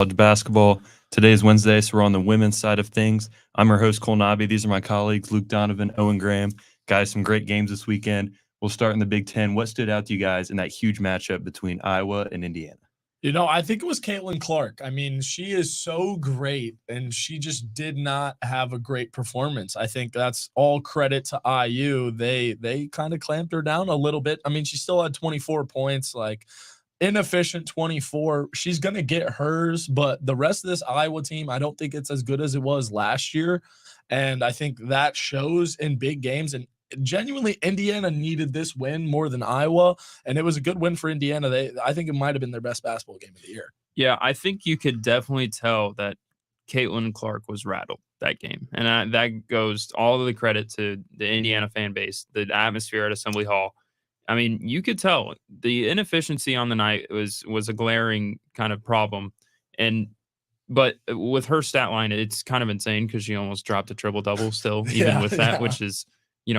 college basketball. Today is Wednesday, so we're on the women's side of things. I'm your host, Cole Nobby. These are my colleagues, Luke Donovan, Owen Graham. Guys, some great games this weekend. We'll start in the Big Ten. What stood out to you guys in that huge matchup between Iowa and Indiana? I think it was Caitlin Clark. I mean, she is so great, and she just did not have a great performance. I think that's all credit to IU. They kind of clamped her down a little bit. I mean, she still had 24 points, like inefficient 24. She's gonna get hers, but the rest of this Iowa team, I don't think it's as good as it was last year. And I think that shows in big games. And genuinely, Indiana needed this win more than Iowa, and it was a good win for Indiana. I think it might have been their best basketball game of the year. Yeah, I think you could definitely tell that Caitlin Clark was rattled that game. And that goes all of the credit to the Indiana fan base, the atmosphere at Assembly Hall. I mean, you could tell the inefficiency on the night was a glaring kind of problem. But with her stat line, it's kind of insane because she almost dropped a triple double still, even with that, which is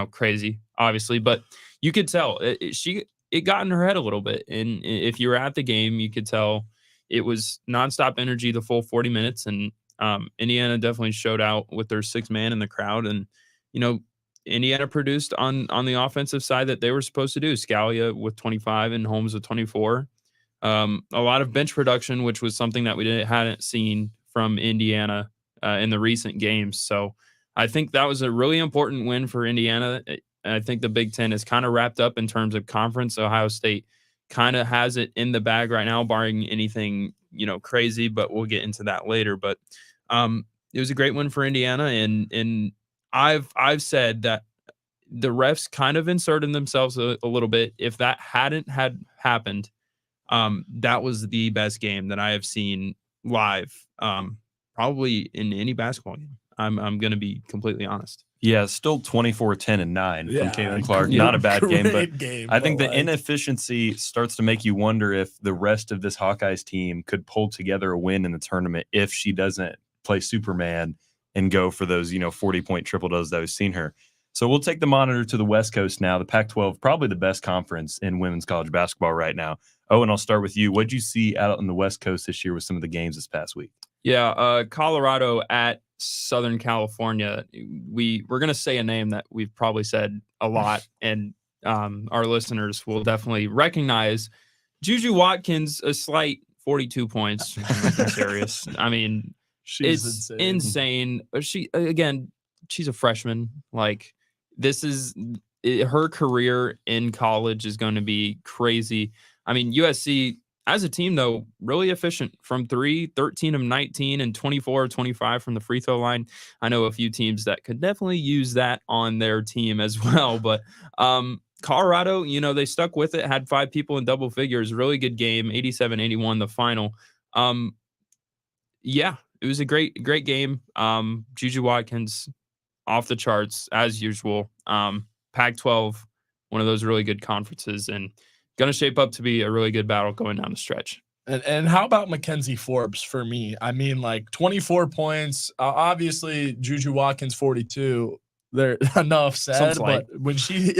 crazy, obviously. But you could tell it got in her head a little bit. And if you were at the game, you could tell it was nonstop energy the full 40 minutes. And Indiana definitely showed out with their 6-man in the crowd. And, Indiana produced on the offensive side that they were supposed to do. Scalia with 25 and Holmes with 24. A lot of bench production, which was something that we hadn't seen from Indiana in the recent games. So I think that was a really important win for Indiana. I think the Big Ten is kind of wrapped up in terms of conference. Ohio State kind of has it in the bag right now, barring anything, crazy, but we'll get into that later. But it was a great win for Indiana. And I've said that the refs kind of inserted themselves a little bit. If that hadn't had happened, that was the best game that I have seen live, probably in any basketball game. I'm going to be completely honest. Yeah, still 24, 10, and 9 from Caitlin Clark. Yeah, Not a bad game, but I think the like, inefficiency starts to make you wonder if the rest of this Hawkeyes team could pull together a win in the tournament if she doesn't play Superman and go for those, 40-point triple-doubles that we've seen her. So we'll take the monitor to the West Coast now. The Pac-12, probably the best conference in women's college basketball right now. Owen, I'll start with you. What did you see out on the West Coast this year with some of the games this past week? Yeah, Colorado at Southern California. We're going to say a name that we've probably said a lot, and our listeners will definitely recognize. Juju Watkins, a slight 42 points. Serious. I mean, it's insane. She's a freshman. Like, her career in college is going to be crazy. I mean, USC as a team, though, really efficient from 3, 13 of 19 and 24 of 25 from the free throw line. I know a few teams that could definitely use that on their team as well. But Colorado, they stuck with it, had 5 people in double figures. Really good game, 87-81 the final. Yeah, it was a great game. Juju Watkins off the charts as usual. Pac-12, one of those really good conferences, and going to shape up to be a really good battle going down the stretch. And how about Mackenzie Forbes for me? I mean, like 24 points. Obviously, Juju Watkins 42. There enough said, but when she's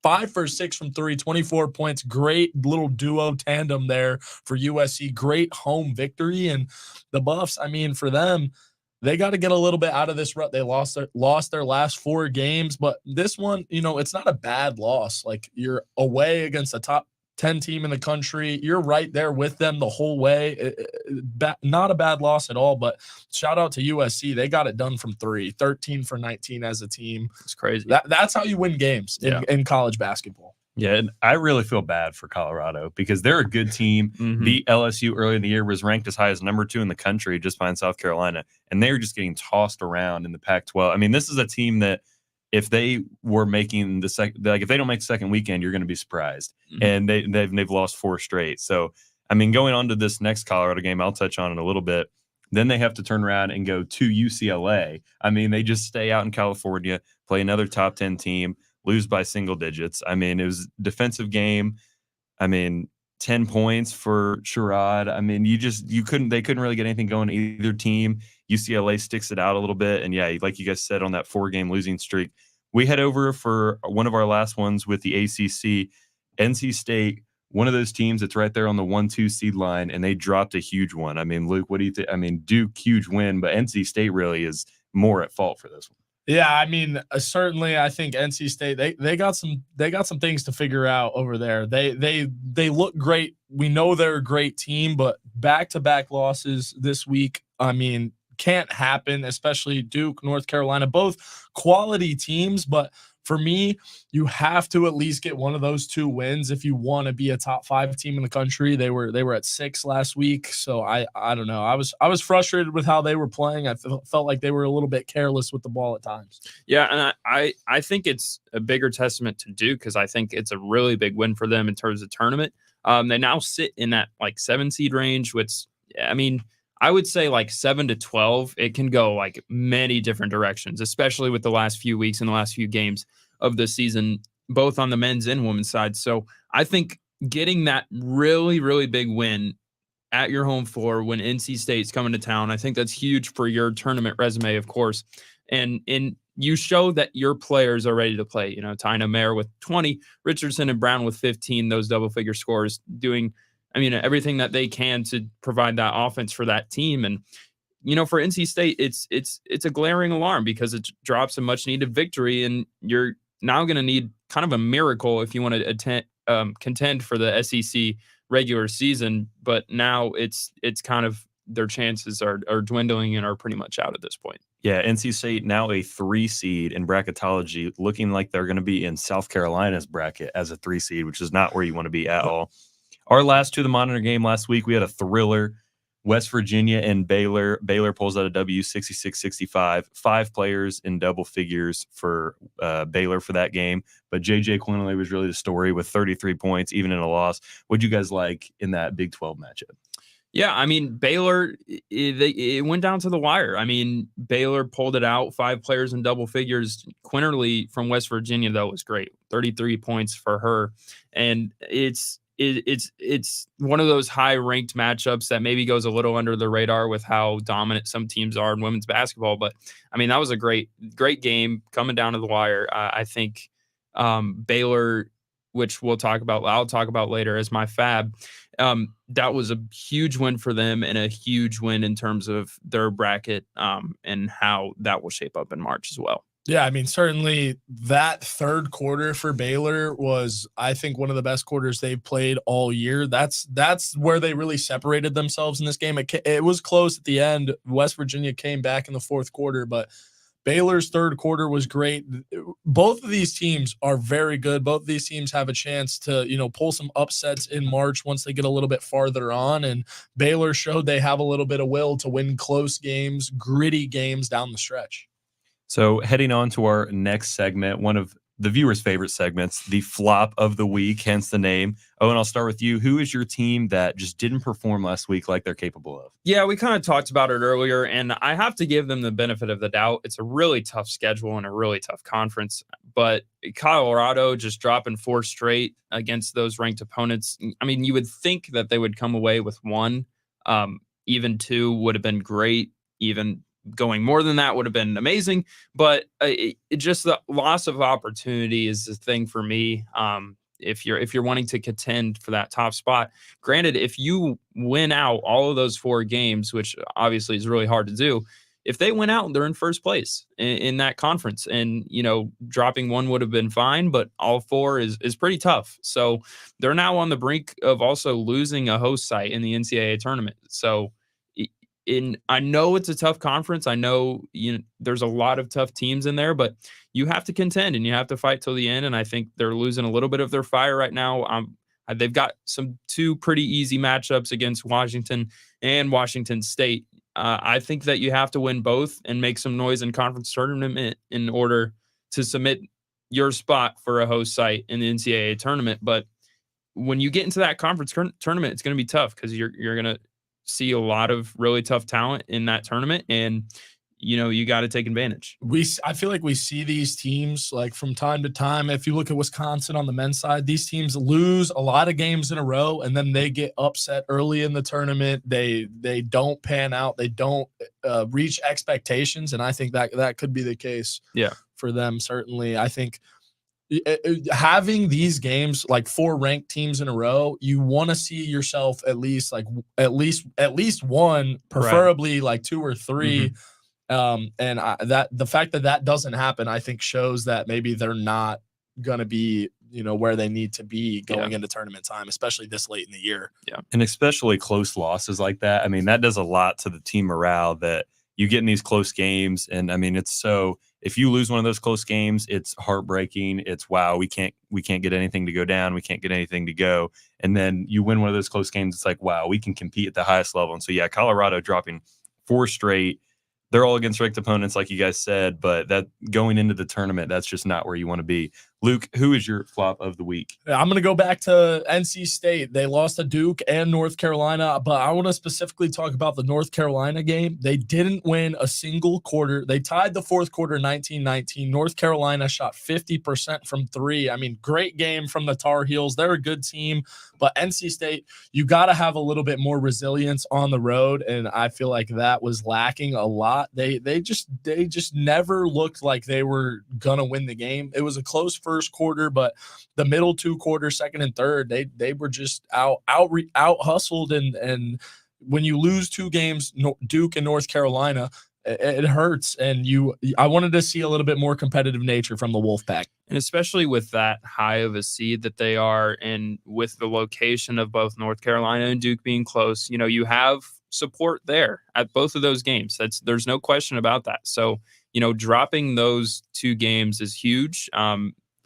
5 for 6 from 3, 24 points. Great little duo tandem there for USC. Great home victory, and the Buffs. I mean, for them, they got to get a little bit out of this rut. They lost their last 4 games, but this one, it's not a bad loss. Like, you're away against a top 10 team in the country. You're right there with them the whole way. Not a bad loss at all, but shout out to USC. They got it done from 3, 13 for 19 as a team. It's crazy. That's how you win games in college basketball. Yeah, and I really feel bad for Colorado because they're a good team. Beat LSU early in the year, was ranked as high as number 2 in the country, just behind South Carolina, and they're just getting tossed around in the Pac-12. I mean, this is a team that if they were making if they don't make the second weekend, you're going to be surprised. And they've lost 4 straight. So, I mean, going on to this next Colorado game, I'll touch on it a little bit. Then they have to turn around and go to UCLA. I mean, they just stay out in California, play another top 10 team, lose by single digits. I mean, it was a defensive game. I mean, 10 points for Sherrod. I mean, they couldn't really get anything going either team. UCLA sticks it out a little bit. And yeah, like you guys said, on that 4-game losing streak, we head over for one of our last ones with the ACC. NC State one of those teams that's right there on the 1-2 seed line, and they dropped a huge one. I mean, Luke, what do you think? I mean, Duke, huge win, but NC State really is more at fault for this one. Yeah, I mean, certainly, I think NC State they got some things to figure out over there. They look great. We know they're a great team, but back-to-back losses this week, I mean, can't happen. Especially Duke, North Carolina, both quality teams, but for me, you have to at least get one of those 2 wins if you want to be a top 5 team in the country. They were at 6 last week, so I don't know. I was frustrated with how they were playing. I felt like they were a little bit careless with the ball at times. Yeah, and I think it's a bigger testament to Duke because I think it's a really big win for them in terms of tournament. They now sit in that like 7 seed range, which I mean, I would say like 7 to 12. It can go like many different directions, especially with the last few weeks and the last few games of the season, both on the men's and women's side. So I think getting that really, really big win at your home floor when NC State's coming to town, I think that's huge for your tournament resume, of course. And you show that your players are ready to play. You know, Tyna Mayer with 20, Richardson and Brown with 15, those double-figure scores, doing, I mean, everything that they can to provide that offense for that team. And, you know, for NC State, it's a glaring alarm because it drops a much-needed victory, and you're now going to need kind of a miracle if you want to contend for the SEC regular season. But now it's kind of their chances are dwindling and are pretty much out at this point. Yeah, NC State now a 3 seed in bracketology, looking like they're going to be in South Carolina's bracket as a 3 seed, which is not where you want to be at all. Our last to the monitor game last week, we had a thriller. West Virginia and Baylor. Baylor pulls out a W, 66-65. 5 players in double figures for Baylor for that game. But J.J. Quinley was really the story with 33 points, even in a loss. What'd you guys like in that Big 12 matchup? Yeah, I mean, Baylor, it went down to the wire. I mean, Baylor pulled it out, 5 players in double figures. Quinterly from West Virginia, though, was great. 33 points for her. And it's one of those high-ranked matchups that maybe goes a little under the radar with how dominant some teams are in women's basketball. But, I mean, that was a great game coming down to the wire. I think Baylor, which I'll talk about later as my fab, that was a huge win for them and a huge win in terms of their bracket and how that will shape up in March as well. Yeah, I mean, certainly that third quarter for Baylor was, I think, one of the best quarters they've played all year. That's where they really separated themselves in this game. It was close at the end. West Virginia came back in the fourth quarter, but Baylor's third quarter was great. Both of these teams are very good. Both of these teams have a chance to, pull some upsets in March once they get a little bit farther on. And Baylor showed they have a little bit of will to win close games, gritty games down the stretch. So heading on to our next segment, one of the viewers' favorite segments, the flop of the week, hence the name. Owen, I'll start with you. Who is your team that just didn't perform last week like they're capable of? Yeah, we kind of talked about it earlier, and I have to give them the benefit of the doubt. It's a really tough schedule and a really tough conference, but Colorado just dropping 4 straight against those ranked opponents. I mean, you would think that they would come away with 1. Even 2 would have been great. Even going more than that would have been amazing, but just the loss of opportunity is the thing for me. If you're wanting to contend for that top spot, granted, if you win out all of those 4 games, which obviously is really hard to do, if they win out, they're in first place in that conference, and dropping 1 would have been fine, but all 4 is pretty tough. So they're now on the brink of also losing a host site in the NCAA tournament. So I know it's a tough conference. I know there's a lot of tough teams in there, but you have to contend and you have to fight till the end. And I think they're losing a little bit of their fire right now. They've got 2 pretty easy matchups against Washington and Washington State. I think that you have to win both and make some noise in conference tournament in order to submit your spot for a host site in the NCAA tournament. But when you get into that conference tournament, it's going to be tough because you're going to see a lot of really tough talent in that tournament, and you got to take advantage. I feel like we see these teams like from time to time. If you look at Wisconsin on the men's side, these teams lose a lot of games in a row, and then they get upset early in the tournament. They don't pan out. They don't reach expectations, and I think that could be the case. Yeah, for them certainly. I think having these games like 4 ranked teams in a row, you want to see yourself at least one, preferably like 2 or 3. And that the fact that doesn't happen, I think shows that maybe they're not going to be, where they need to be going into tournament time, especially this late in the year. Yeah. And especially close losses like that. I mean, that does a lot to the team morale that you get in these close games. And I mean, if you lose one of those close games, it's heartbreaking. It's wow, we can't get anything to go down. We can't get anything to go. And then you win one of those close games. It's like, wow, we can compete at the highest level. And so, yeah, Colorado dropping 4 straight. They're all against ranked opponents, like you guys said, but that going into the tournament, that's just not where you want to be. Luke, who is your flop of the week? I'm going to go back to NC State. They lost to Duke and North Carolina, but I want to specifically talk about the North Carolina game. They didn't win a single quarter. They tied the fourth quarter 19-19. North Carolina shot 50% from 3. I mean, great game from the Tar Heels. They're a good team, but NC State, you got to have a little bit more resilience on the road, and I feel like that was lacking a lot. They just never looked like they were going to win the game. It was a close first quarter, but the middle 2 quarters, second and third, they were just out hustled. And when you lose 2 games, Duke and North Carolina, it hurts. And I wanted to see a little bit more competitive nature from the Wolfpack. And especially with that high of a seed that they are, and with the location of both North Carolina and Duke being close, you have support there at both of those games. There's no question about that. So, dropping those 2 games is huge.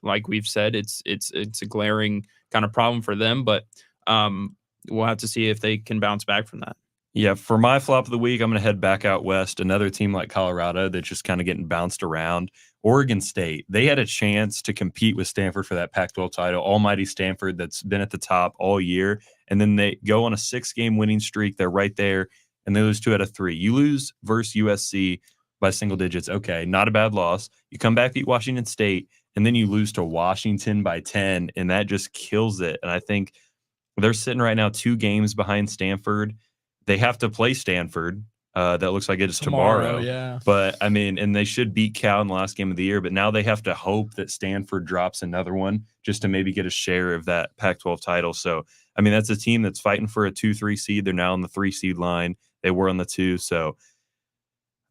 Like we've said, it's a glaring kind of problem for them, but we'll have to see if they can bounce back from that. Yeah, for my flop of the week, I'm going to head back out west. Another team like Colorado that's just kind of getting bounced around. Oregon State, they had a chance to compete with Stanford for that Pac-12 title. Almighty Stanford that's been at the top all year. And then they go on a 6-game winning streak. They're right there, and they lose 2 out of 3. You lose versus USC by single digits. Okay, not a bad loss. You come back, beat Washington State, and then you lose to Washington by 10, and that just kills it. And I think they're sitting right now 2 games behind Stanford. They have to play Stanford. That looks like it is tomorrow. Yeah. But, I mean, and they should beat Cal in the last game of the year, but now they have to hope that Stanford drops another one just to maybe get a share of that Pac-12 title. So, I mean, that's a team that's fighting for a 2-3 seed. They're now on the 3 seed line. They were on the 2, so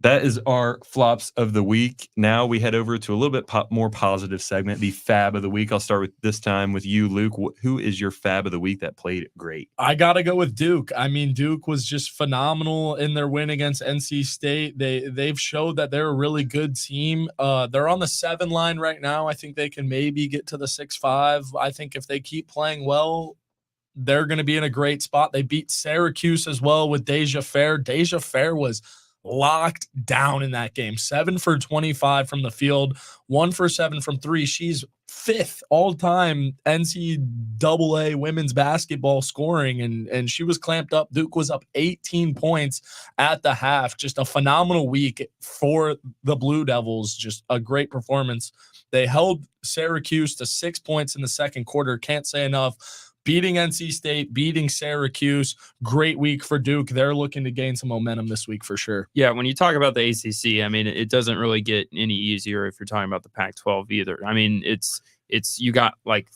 that is our flops of the week. Now we head over to a little bit more positive segment, the fab of the week. I'll start with this time with you, Luke. Who is your fab of the week that played great? I got to go with Duke. I mean, Duke was just phenomenal in their win against NC State. They've showed that they're a really good team. They're on the 7 line right now. I think they can maybe get to the 6-5. I think if they keep playing well, they're going to be in a great spot. They beat Syracuse as well with Deja Fair. Deja Fair was locked down in that game. 7 for 25 from the field, 1 for 7 from 3. She's 5th all-time NCAA women's basketball scoring, and she was clamped up. Duke was up 18 points at the half. Just a phenomenal week for the Blue Devils. Just a great performance. They held Syracuse to 6 points in the second quarter. Can't say enough. Beating NC State, beating Syracuse, great week for Duke. They're looking to gain some momentum this week for sure. Yeah, when you talk about the ACC, I mean, it doesn't really get any easier if you're talking about the Pac-12 either. I mean, it's you got like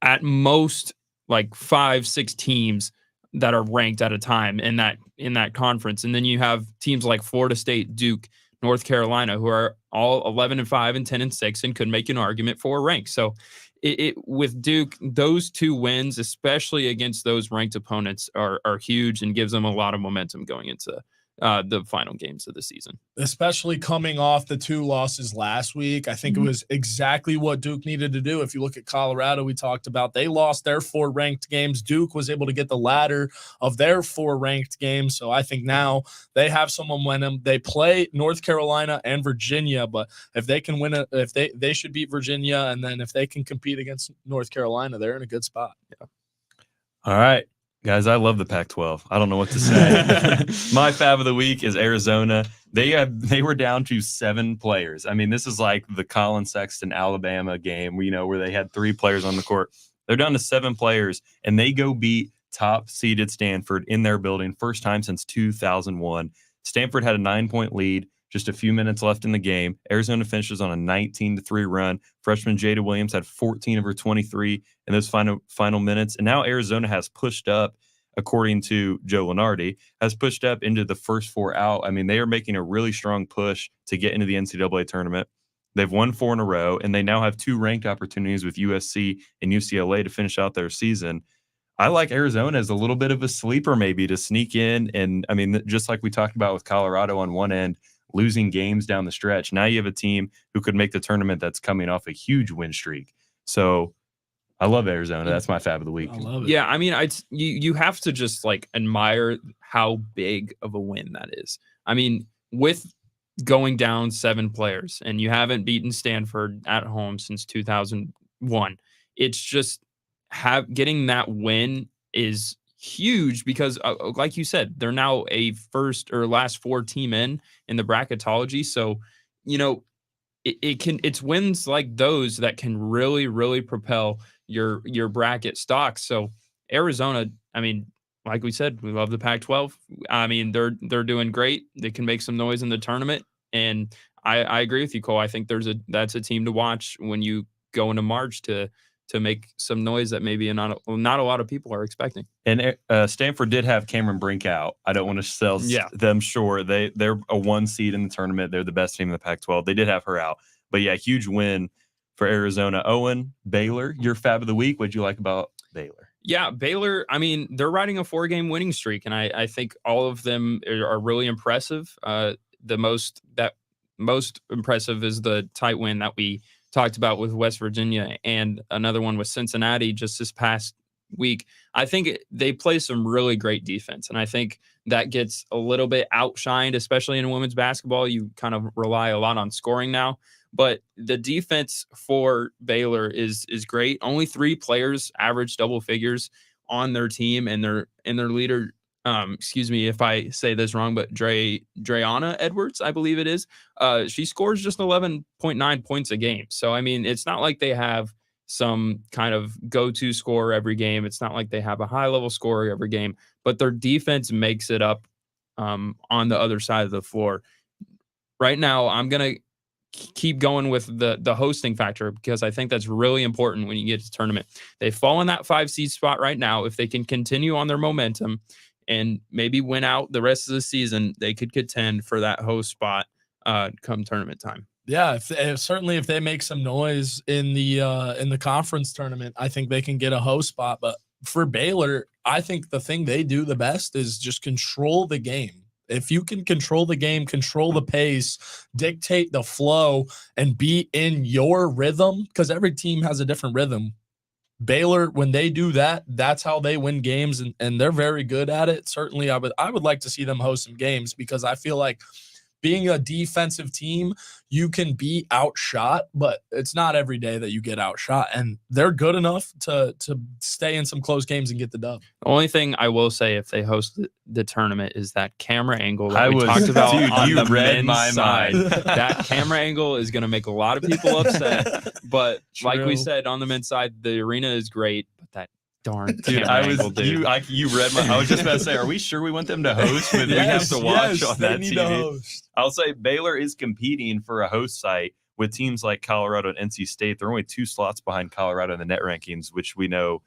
at most like 5-6 teams that are ranked at a time in that conference, and then you have teams like Florida State, Duke, North Carolina, who are all 11-5 and 10-6, and could make an argument for a rank. So. With Duke, those 2 wins, especially against those ranked opponents, are huge and gives them a lot of momentum going into the final games of the season. Especially coming off the 2 losses last week. I think it was exactly what Duke needed to do. If you look at Colorado, we talked about, they lost their 4 ranked games. Duke was able to get the latter of their 4 ranked games. So I think now they have some momentum. They play North Carolina and Virginia, but if they can win if they should beat Virginia, and then if they can compete against North Carolina, they're in a good spot. Yeah. All right. Guys, I love the Pac-12. I don't know what to say. My fab of the week is Arizona. They were down to 7 players. I mean, this is like the Colin Sexton Alabama game, where they had 3 players on the court. They're down to 7 players, and they go beat top-seeded Stanford in their building, first time since 2001. Stanford had a 9-point lead. just a few minutes left in the game. Arizona finishes on a 19-3 run. Freshman Jada Williams had 14 of her 23 in those final minutes. And now Arizona has pushed up, according to Joe Lunardi, has pushed up into the first 4 out. I mean, they are making a really strong push to get into the NCAA tournament. They've won 4 in a row, and they now have 2 ranked opportunities with USC and UCLA to finish out their season. I like Arizona as a little bit of a sleeper maybe to sneak in. And, I mean, just like we talked about with Colorado on one end, losing games down the stretch. Now you have a team who could make the tournament that's coming off a huge win streak. So I love Arizona. That's my fab of the week. I love it. Yeah, I mean, you have to just like admire how big of a win that is. I mean, with going down 7 players and you haven't beaten Stanford at home since 2001, it's just getting that win is huge because, like you said, they're now a first or last 4 team in the bracketology. So, you know, it's wins like those that can really, really propel your bracket stocks. So Arizona, I mean, like we said, we love the Pac-12. I mean, they're doing great. They can make some noise in the tournament, and I agree with you, Cole. I think that's a team to watch when you go into March to make some noise that maybe not a lot of people are expecting. And Stanford did have Cameron Brink out. I don't want to sell them short. They're a 1 seed in the tournament. They're the best team in the Pac-12. They did have her out. But yeah, huge win for Arizona. Owen, Baylor, your fab of the week. What'd you like about Baylor? Yeah, Baylor, I mean, they're riding a 4-game winning streak, and I think all of them are really impressive. The most impressive is the tight win that we talked about with West Virginia, and another one with Cincinnati just this past week. I think they play some really great defense, and I think that gets a little bit outshined, especially in women's basketball. You kind of rely a lot on scoring now, but the defense for Baylor is great. Only 3 players average double figures on their team, and their leader, excuse me if I say this wrong, but Dreana Edwards, I believe it is. She scores just 11.9 points a game. So, I mean, it's not like they have some kind of go-to scorer every game. It's not like they have a high-level scorer every game, but their defense makes it up on the other side of the floor. Right now, I'm going to keep going with the hosting factor because I think that's really important when you get to the tournament. They fall in that 5 seed spot right now. If they can continue on their momentum and maybe win out the rest of the season, they could contend for that host spot come tournament time. Yeah, certainly if they make some noise in the conference tournament, I think they can get a host spot. But for Baylor, I think the thing they do the best is just control the game. If you can control the game, control the pace, dictate the flow, and be in your rhythm, because every team has a different rhythm. Baylor, when they do that, that's how they win games, and they're very good at it. Certainly, I would like to see them host some games because I feel like being a defensive team, you can be outshot, but it's not every day that you get outshot, and they're good enough to stay in some close games and get the dub. The only thing I will say if they host the tournament is that camera angle that we talked about on the men's side. That camera angle is going to make a lot of people upset, but like we said, on the men's side, the arena is great, but that darn dude, angle, you read my. I was just about to say, are we sure we want them to host? When we have to watch on that TV. I'll say Baylor is competing for a host site with teams like Colorado and NC State. They're only 2 slots behind Colorado in the net rankings, which we know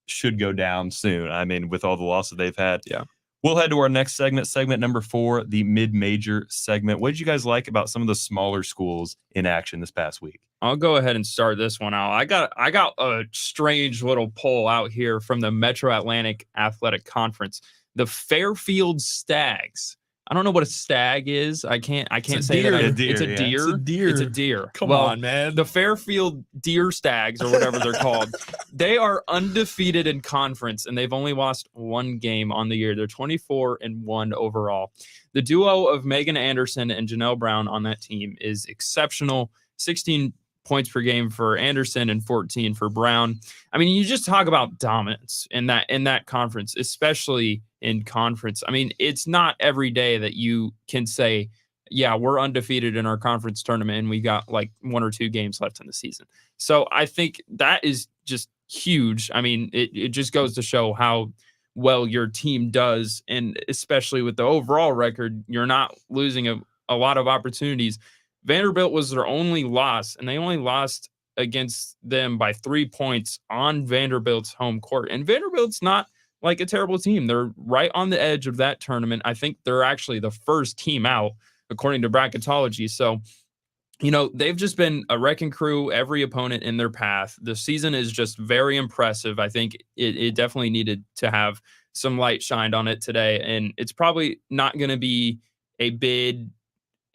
should go down soon. I mean, with all the losses they've had. Yeah. We'll head to our next segment number 4, the mid-major segment. What did you guys like about some of the smaller schools in action this past week? I'll go ahead and start this one out. I got a strange little poll out here from the Metro Atlantic Athletic Conference. The Fairfield Stags. I don't know what a stag is. I can't say that. It's a deer. It's a deer. Come on, man. The Fairfield Deer Stags, or whatever they're called, they are undefeated in conference, and they've only lost 1 game on the year. They're 24-1 overall. The duo of Megan Anderson and Janelle Brown on that team is exceptional. 16 points per game for Anderson and 14 for Brown. I mean, you just talk about dominance in that conference, especially in conference. I mean, it's not every day that you can say, yeah, we're undefeated in our conference tournament and we got like 1 or 2 games left in the season. So I think that is just huge. I mean, it just goes to show how well your team does. And especially with the overall record, you're not losing a lot of opportunities. Vanderbilt was their only loss, and they only lost against them by 3 points on Vanderbilt's home court. And Vanderbilt's not like a terrible team. They're right on the edge of that tournament. I think they're actually the first team out, according to bracketology. So, they've just been a wrecking crew, every opponent in their path. The season is just very impressive. I think it definitely needed to have some light shined on it today. And it's probably not going to be a bid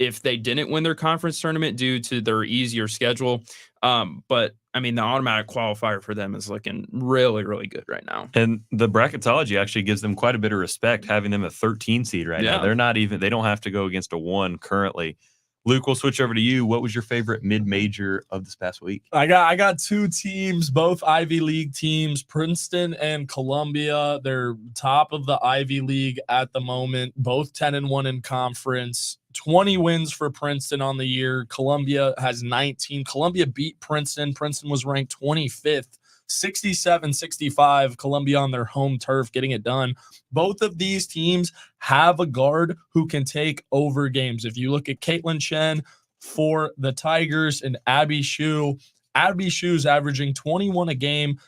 if they didn't win their conference tournament due to their easier schedule. But I mean, the automatic qualifier for them is looking really, really good right now. And the bracketology actually gives them quite a bit of respect, having them a 13 seed right now. They don't have to go against a 1 currently. Luke, we'll switch over to you. What was your favorite mid-major of this past week? I got 2 teams, both Ivy League teams, Princeton and Columbia. They're top of the Ivy League at the moment, both 10-1 in conference. 20 wins for Princeton on the year. Columbia has 19. Columbia beat Princeton. Princeton was ranked 25th. 67-65, Columbia on their home turf, getting it done. Both of these teams have a guard who can take over games. If you look at Caitlin Chen for the Tigers and Abby Shu, Abby Shu's averaging 21 a game.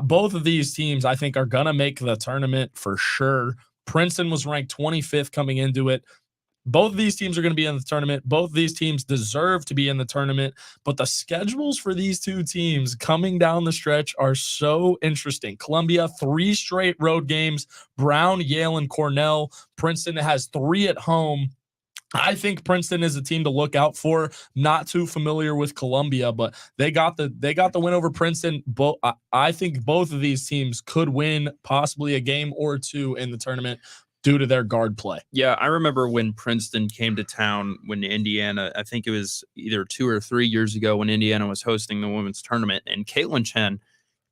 Both of these teams, I think, are going to make the tournament for sure. Princeton was ranked 25th coming into it. Both of these teams are going to be in the tournament. Both of these teams deserve to be in the tournament, but the schedules for these 2 teams coming down the stretch are so interesting. Columbia, 3 straight road games, Brown, Yale, and Cornell. Princeton has 3 at home. I think Princeton is a team to look out for. Not too familiar with Columbia, but they got the win over Princeton. I think both of these teams could win possibly a game or 2 in the tournament due to their guard play. Yeah, I remember when Princeton came to town when Indiana, I think it was either 2 or 3 years ago when Indiana was hosting the women's tournament, and Caitlin Chen,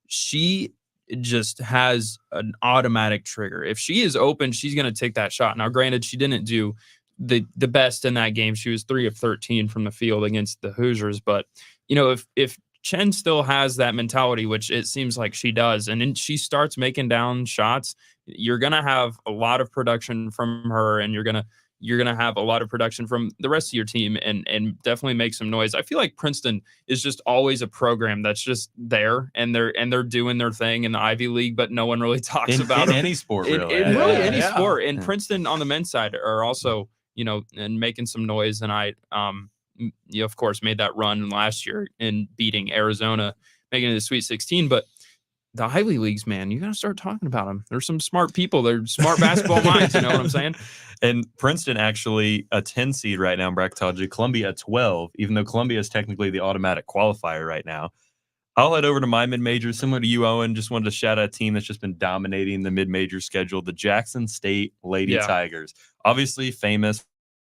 she just has an automatic trigger. If she is open, she's going to take that shot. Now, granted, she didn't do the best in that game. She was 3 of 13 from the field against the Hoosiers, but if Chen still has that mentality, which it seems like she does, and then she starts making down shots, you're going to have a lot of production from her, and you're going to have a lot of production from the rest of your team, and definitely make some noise. I feel like Princeton is just always a program that's just there, and they're doing their thing in the Ivy League, but no one really talks about in it. any sport, really. In really any sport. And Princeton on the men's side are also, and making some noise. And I, of course, made that run last year in beating Arizona, making it the Sweet 16, but the Ivy Leagues, man, you got to start talking about them. There's some smart people. They're smart basketball minds. You know what I'm saying? And Princeton actually a 10 seed right now in bracketology. Columbia a 12, even though Columbia is technically the automatic qualifier right now. I'll head over to my mid-major. Similar to you, Owen, just wanted to shout out a team that's just been dominating the mid-major schedule, the Jackson State Lady Tigers. Obviously famous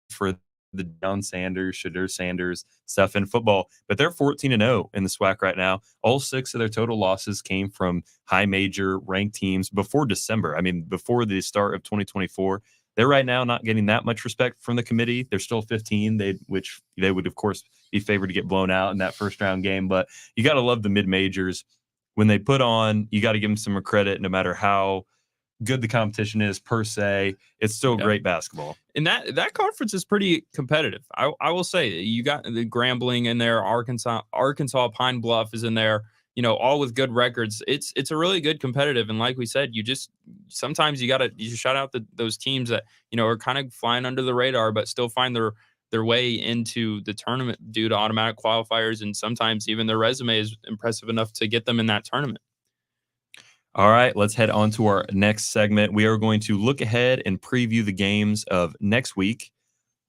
for the Deion Sanders, Shadur Sanders stuff in football, but they're 14-0 in the SWAC right now. All 6 of their total losses came from high major ranked teams before December. I mean, before the start of 2024. They're right now not getting that much respect from the committee. They're still 15, which they would, of course, be favored to get blown out in that first round game. But you got to love the mid majors. When they put on, you got to give them some credit, no matter how good the competition is per se. It's still great basketball. And that conference is pretty competitive. I will say, you got the Grambling in there, Arkansas Pine Bluff is in there, all with good records. It's a really good competitive. And like we said, sometimes you shout out those teams that, are kind of flying under the radar, but still find their way into the tournament due to automatic qualifiers. And sometimes even their resume is impressive enough to get them in that tournament. All right, let's head on to our next segment. We are going to look ahead and preview the games of next week.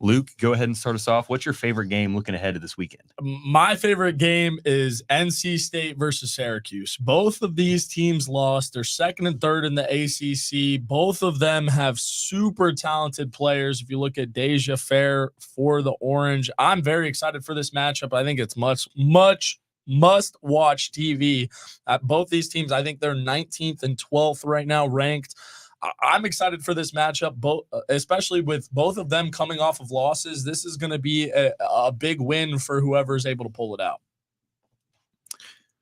Luke, go ahead and start us off. What's your favorite game looking ahead to this weekend? My favorite game is NC State versus Syracuse. Both of these teams lost. They're second and third in the ACC. Both of them have super talented players. If you look at Deja Fair for the Orange, I'm very excited for this matchup. I think it's much must-watch TV at both these teams. I think they're 19th and 12th right now ranked. I'm excited for this matchup, especially with both of them coming off of losses. This is going to be a big win for whoever's able to pull it out.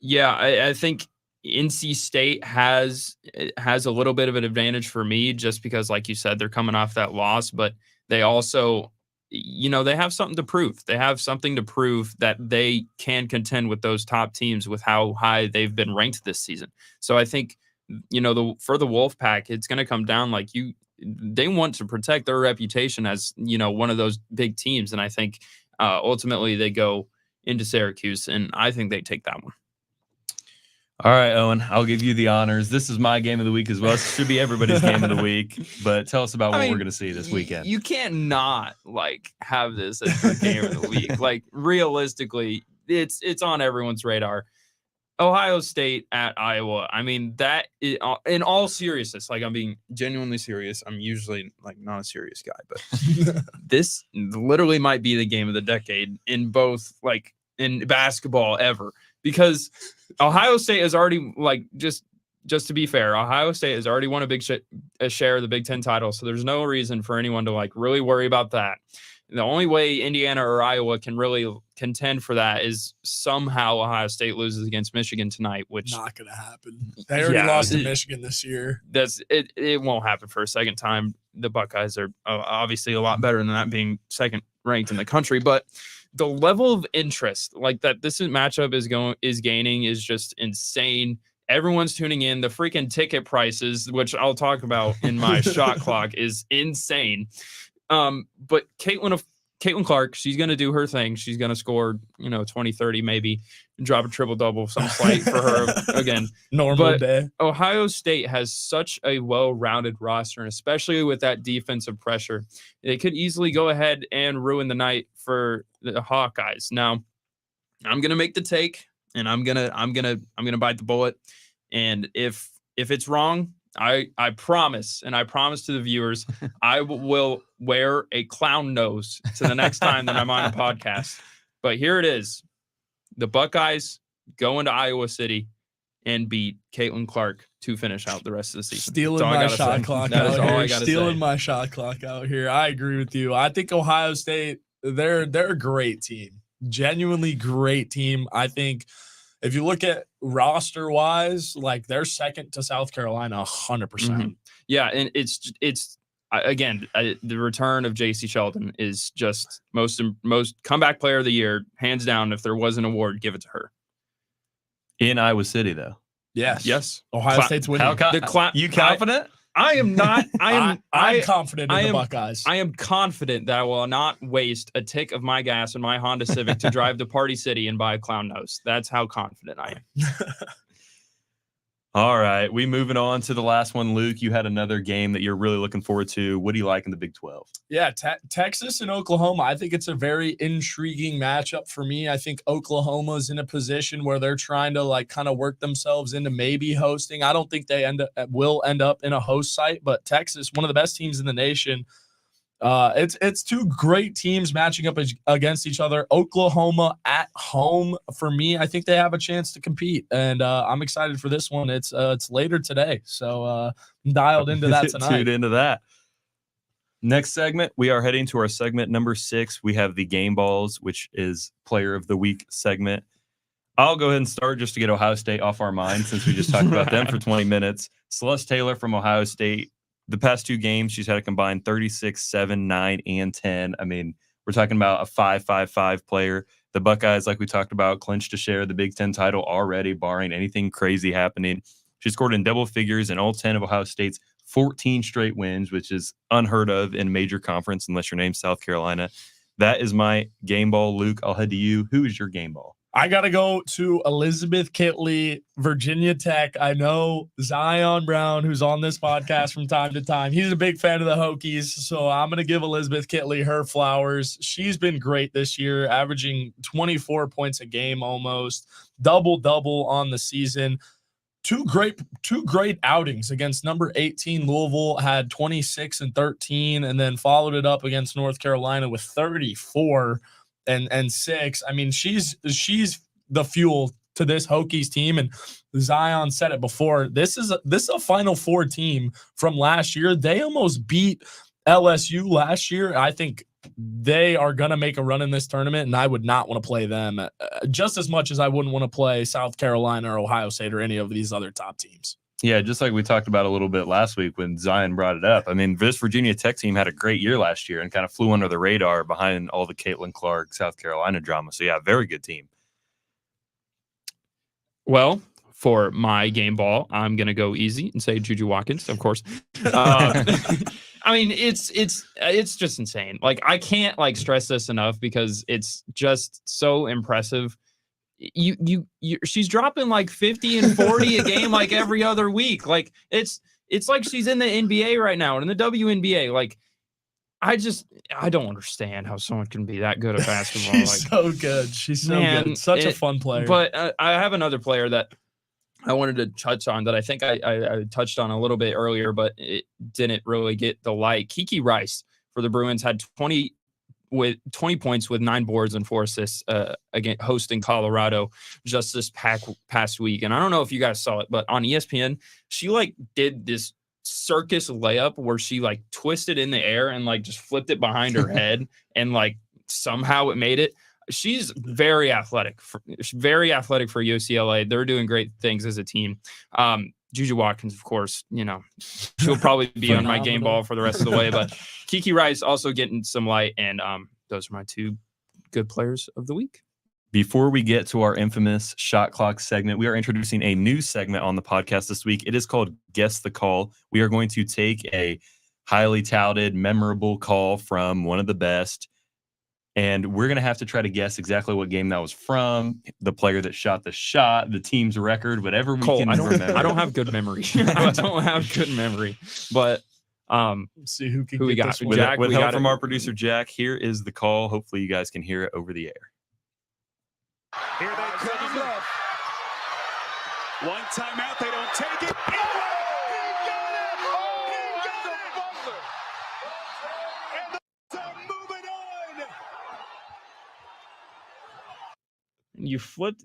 Yeah, I think NC State has a little bit of an advantage for me just because, like you said, they're coming off that loss, but they also they have something to prove. They have something to prove that they can contend with those top teams with how high they've been ranked this season. So I think, for the Wolfpack, it's going to come down they want to protect their reputation as, one of those big teams. And I think ultimately they go into Syracuse, and I think they take that one. All right, Owen, I'll give you the honors. This is my game of the week as well. It should be everybody's game of the week. But tell us about what we're going to see this weekend. You can't not have this as your game of the week. Realistically, it's on everyone's radar. Ohio State at Iowa. I mean, that is, in all seriousness, I'm being genuinely serious. I'm usually not a serious guy, but this literally might be the game of the decade in both in basketball ever, because Ohio State has already just to be fair, Ohio State has already won a share of the Big Ten title, so there's no reason for anyone to really worry about that. The only way Indiana or Iowa can really contend for that is somehow Ohio State loses against Michigan tonight, which not going to happen. They already lost to Michigan this year. It won't happen for a second time. The Buckeyes are obviously a lot better than that, being second ranked in the country, but the level of interest that this matchup is gaining is just insane. Everyone's tuning in. The freaking ticket prices, which I'll talk about in my shot clock, is insane. But Caitlin Clark, she's going to do her thing. She's going to score, 20, 30 maybe, and drop a triple-double, some slight for her again. Normal day. Ohio State has such a well-rounded roster, and especially with that defensive pressure, they could easily go ahead and ruin the night for the Hawkeyes. Now, I'm going to make the take, and I'm going to bite the bullet. And if it's wrong, I promise, and I promise to the viewers, I will wear a clown nose to the next time that I'm on a podcast. But here it is. The Buckeyes go into Iowa City and beat Caitlin Clark to finish out the rest of the season. Stealing my shot clock out here. Stealing my shot clock out here. I agree with you. I think Ohio State, they're a great team. Genuinely great team. I think if you look at roster wise, they're second to South Carolina 100%. Mm-hmm. Yeah, and it's again, the return of JC Sheldon is just most comeback player of the year, hands down. If there was an award, give it to her. In Iowa City, though. Yes. Ohio State's winning. You confident? I am not. I'm confident in the Buckeyes. I am confident that I will not waste a tick of my gas in my Honda Civic to drive to Party City and buy a clown nose. That's how confident I am. All right. We moving on to the last one. Luke, you had another game that you're really looking forward to. What do you like in the Big 12? Yeah, Texas and Oklahoma. I think it's a very intriguing matchup for me. I think Oklahoma's in a position where they're trying to kind of work themselves into maybe hosting. I don't think they will end up in a host site, but Texas, one of the best teams in the nation. It's two great teams matching up against each other. Oklahoma at home, for me, I think they have a chance to compete, and I'm excited for this one. It's later today, so I'm dialed into that tonight. Tuned into that. Next segment, we are heading to our segment number 6. We have the Game Balls, which is Player of the Week segment. I'll go ahead and start just to get Ohio State off our mind since we just talked about them for 20 minutes. Celeste Taylor from Ohio State. The past 2 games, she's had a combined 36, 7, 9, and 10. I mean, we're talking about a 5-5-5 player. The Buckeyes, like we talked about, clinched to share the Big Ten title already, barring anything crazy happening. She scored in double figures in all 10 of Ohio State's 14 straight wins, which is unheard of in a major conference unless your name's South Carolina. That is my game ball. Luke, I'll head to you. Who is your game ball? I got to go to Elizabeth Kitley, Virginia Tech. I know Zion Brown, who's on this podcast from time to time, he's a big fan of the Hokies, so I'm going to give Elizabeth Kitley her flowers. She's been great this year, averaging 24 points a game almost, double-double on the season. Two great outings against number 18 Louisville, had 26 and 13, and then followed it up against North Carolina with 34 and 6. I mean, she's the fuel to this Hokies team, and Zion said it before. This is a Final Four team from last year. They almost beat LSU last year. I think they are gonna make a run in this tournament, and I would not want to play them just as much as I wouldn't want to play South Carolina or Ohio State or any of these other top teams. Yeah, just like we talked about a little bit last week when Zion brought it up. I mean, this Virginia Tech team had a great year last year and kind of flew under the radar behind all the Caitlin Clark, South Carolina drama. So, yeah, very good team. Well, for my game ball, I'm gonna go easy and say Juju Watkins, of course. I mean, it's just insane. Like, I can't like stress this enough because it's just so impressive. She's dropping like 50 and 40 a game like every other week. Like, it's like she's in the NBA right now and in the WNBA. Like, I don't understand how someone can be that good at basketball. She's like, so good. She's so man, good. Such a fun player. But I have another player that I wanted to touch on that I think I touched on a little bit earlier, but it didn't really get the light. Kiki Rice for the Bruins had 20 points with 9 boards and 4 assists against hosting Colorado just this past week. And I don't know if you guys saw it, but on ESPN, she like did this circus layup where she like twisted in the air and like just flipped it behind her head and like somehow it made it. She's very athletic for UCLA. They're doing great things as a team. Juju Watkins, of course, she'll probably be on my game ball for the rest of the way. But Kiki Rice also getting some light, and those are my 2 good players of the week. Before we get to our infamous shot clock segment, we are introducing a new segment on the podcast this week. It is called Guess the Call. We are going to take a highly touted, memorable call from one of the best, and we're going to have to try to guess exactly what game that was from, the player that shot the shot, the team's record, whatever we can remember. I don't have good memory. I don't have good memory. But let's see who we got. Jack, with help from our producer, Jack, here is the call. Hopefully you guys can hear it over the air. Here they come. One timeout. They don't take it. You flipped.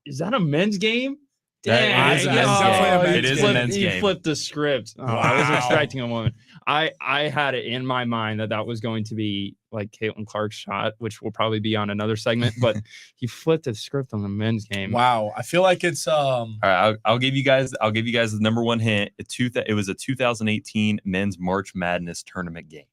Is that a men's game? It is a men's game. You flipped the script. Wow. I was expecting a woman. I had it in my mind that was going to be like Caitlin Clark's shot, which will probably be on another segment. But he flipped the script on the men's game. Wow, I feel like it's All right, I'll give you guys the number one hint. It was a 2018 men's March Madness tournament game.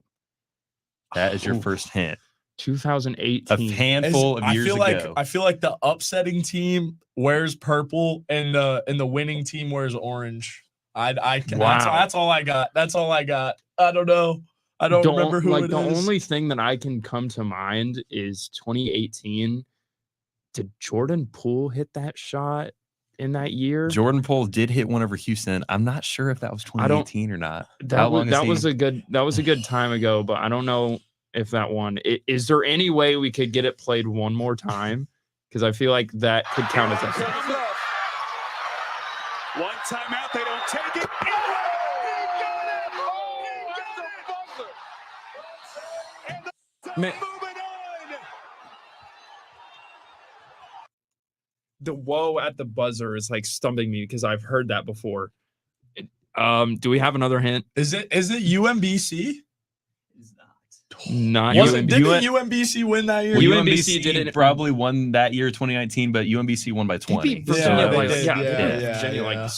That is your first hint. 2018. A handful of years ago. I feel like the upsetting team wears purple and the winning team wears orange. Wow. That's all I got. That's all I got. I don't know. I don't remember who it is. The only thing that I can come to mind is 2018. Did Jordan Poole hit that shot in that year? Jordan Poole did hit one over Houston. I'm not sure if that was 2018 or not. That was a good time ago, but I don't know if that one. Is there any way we could get it played one more time? Because I feel like that could count as a one timeout. They don't take it. Man, the whoa at the buzzer is like stumping me because I've heard that before. Do we have another hint? Is it UMBC? Not didn't UMBC win that year? UMBC probably won that year, 2019, but UMBC won by 20. Virginia,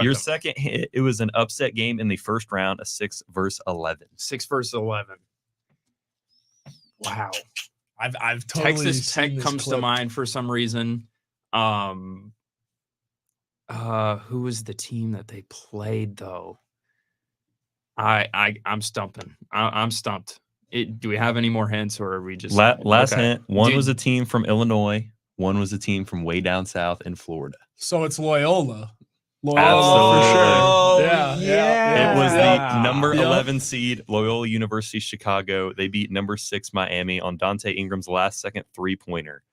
Your second hit, it was an upset game in the first round, a 6 versus 11. 6 versus 11. Wow. I've totally Texas Tech comes to mind for some reason. Who was the team that they played though? I'm stumping. I'm stumped. Do we have any more hints, or are we just last hint? One was a team from Illinois. One was a team from way down south in Florida. So it's Loyola. Absolutely. For sure. Yeah. It was the number 11 seed Loyola University Chicago. They beat number 6 Miami on Dante Ingram's last second 3-pointer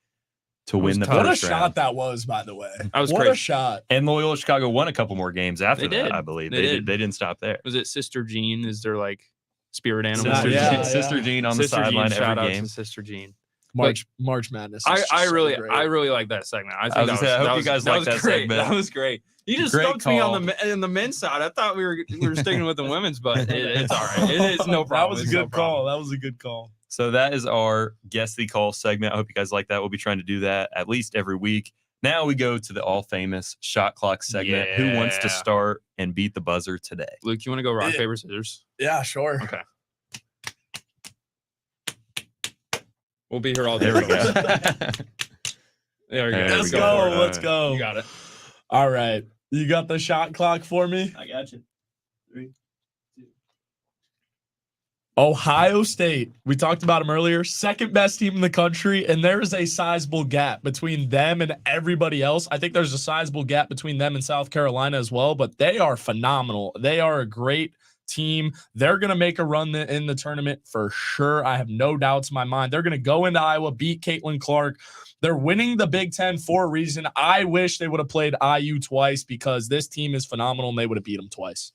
to win the first round. What a shot that was, by the way. That was what crazy. A shot. And Loyola Chicago won a couple more games after that, I believe. They didn't stop there. Was it Sister Jean? Is there like spirit animal? Sister Jean on the sideline every game. Sister Jean. March Madness. I really like that segment. I hope you guys like that segment. That was great. You just stumped me on the men's side. I thought we were sticking with the women's, but it's all right. It is no problem. That was a good call. That was a good call. So that is our Guess the Call segment. I hope you guys like that. We'll be trying to do that at least every week. Now we go to the all famous shot clock segment. Who wants to Yeah. start and beat the buzzer today? Luke, you want to go rock, Yeah. paper, scissors? Yeah, sure. Okay. We'll be here all day. There we go. folks. There we go. There Let's we go. go. Let's go. You got it. All right. You got the shot clock for me? I got you. 3. Ohio State. We talked about them earlier. Second best team in the country, and there is a sizable gap between them and everybody else. I think there's a sizable gap between them and South Carolina as well, but they are phenomenal. They are a great team. They're going to make a run in the tournament for sure. I have no doubts in my mind. They're going to go into Iowa, beat Caitlin Clark. They're winning the Big Ten for a reason. I wish they would have played IU twice because this team is phenomenal and they would have beat them twice.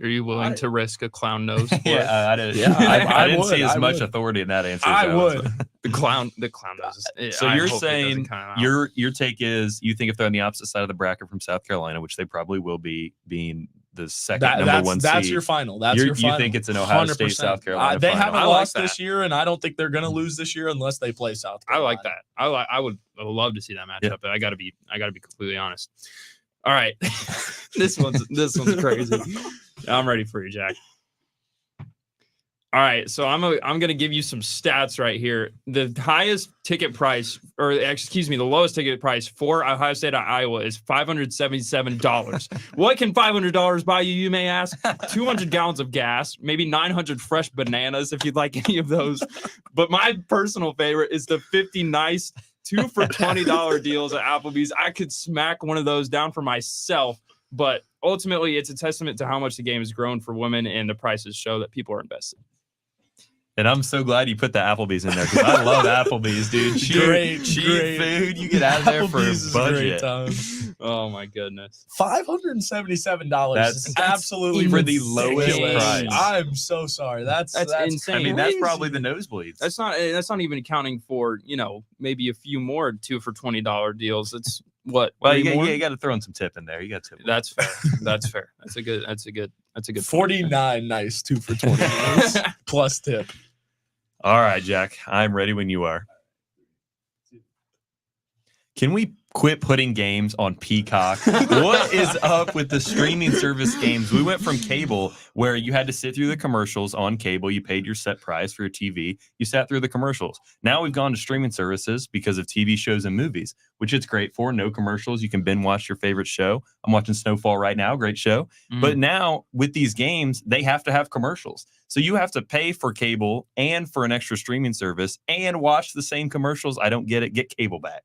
Are you willing to risk a clown nose? for it? Yeah, I didn't. Yeah, I I didn't see would, as I much would. authority in that answer. I so would. The clown nose. So I you're hope it doesn't saying come out. your take is you think if they're on the opposite side of the bracket from South Carolina, which they probably will be, being the second number one that's seed, your final. That's you your final. think it's an Ohio State 100%. South Carolina They final. haven't I like lost this that. year, and I don't think they're going to lose this year unless they play South I Carolina. like that. I would love to see that matchup, Yeah. but I gotta be completely honest. All right. this one's crazy. I'm ready for you, Jack. All right, so I'm gonna give you some stats right here. The highest ticket price, or excuse me, the lowest ticket price for Ohio State at Iowa is $577. What can $500 buy you? You may ask. 200 gallons of gas, maybe 900 fresh bananas if you'd like any of those. But my personal favorite is the 50 nice 2 for $20 deals at Applebee's. I could smack one of those down for myself, but ultimately, it's a testament to how much the game has grown for women, and the prices show that people are invested. And I'm so glad you put the Applebee's in there because I love Applebee's, dude. Cheap Great. food. You get out of there for Applebee's is a a great budget. time. Oh my goodness. $577 That's is absolutely for the ridiculous. lowest price. I'm so sorry. That's insane. I mean, that's crazy. probably the nosebleeds. That's not even accounting for, maybe a few more 2 for $20 deals. It's what? well, three more? you got to throw in some tip in there. You got to. That's fair. That's fair. That's a good point. 49 nice 2 for 20 deals, plus tip. All right, Jack. I'm ready when you are. Can we quit putting games on Peacock? What is up with the streaming service games? We went from cable, where you had to sit through the commercials on cable. You paid your set price for your TV. You sat through the commercials. Now we've gone to streaming services because of TV shows and movies, which it's great for. No commercials. You can binge watch your favorite show. I'm watching Snowfall right now. Great show. But now with these games, they have to have commercials. So you have to pay for cable and for an extra streaming service and watch the same commercials. I don't get it. Get cable back.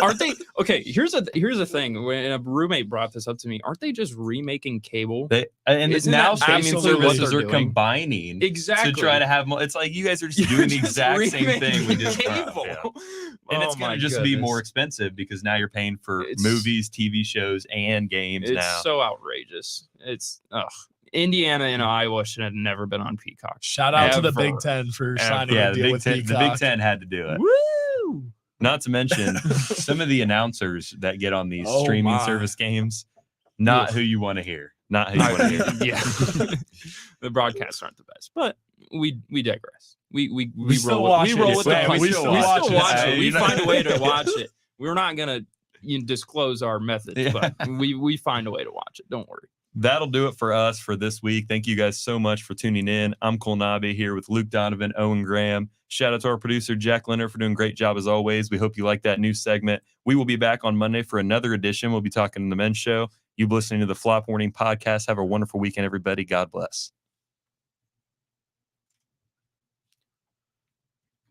Aren't they? Okay, here's a thing. When a roommate brought this up to me, aren't they just remaking cable? And Isn't now that streaming absolutely what services they're are doing? combining Exactly. to try to have more. It's like you guys are just You're doing the just exact same remaking thing we did. cable. Yeah. And it's Oh going my to just be more goodness. expensive because now you're paying for It's- movies, TV shows, and games It's now. so outrageous. It's Indiana and Iowa should have never been on Peacock. Shout out to the Ever. Big Ten for signing yeah, a the deal Big with Ten. Peacock. The Big Ten had to do it. Woo! Not to mention some of the announcers that get on these Oh streaming my. service games. Not Oof. who you want to hear. Not who you want to hear. Yeah, the broadcasts aren't the best, but we digress. We still roll. watch We it. roll Yes, with the man, punches. we We still still watch watch it. it. We You know- find a way to watch it. We're not gonna disclose our methods, Yeah. but we find a way to watch it. Don't worry. That'll do it for us for this week. Thank you guys so much for tuning in. I'm Cole Nabe here with Luke Donovan, Owen Graham. Shout out to our producer, Jack Leonard, for doing a great job as always. We hope you like that new segment. We will be back on Monday for another edition. We'll be talking to the men's show. You listening to the Flop Warning podcast. Have a wonderful weekend, everybody. God bless.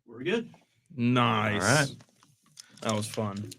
We're good. Nice. All right. That was fun.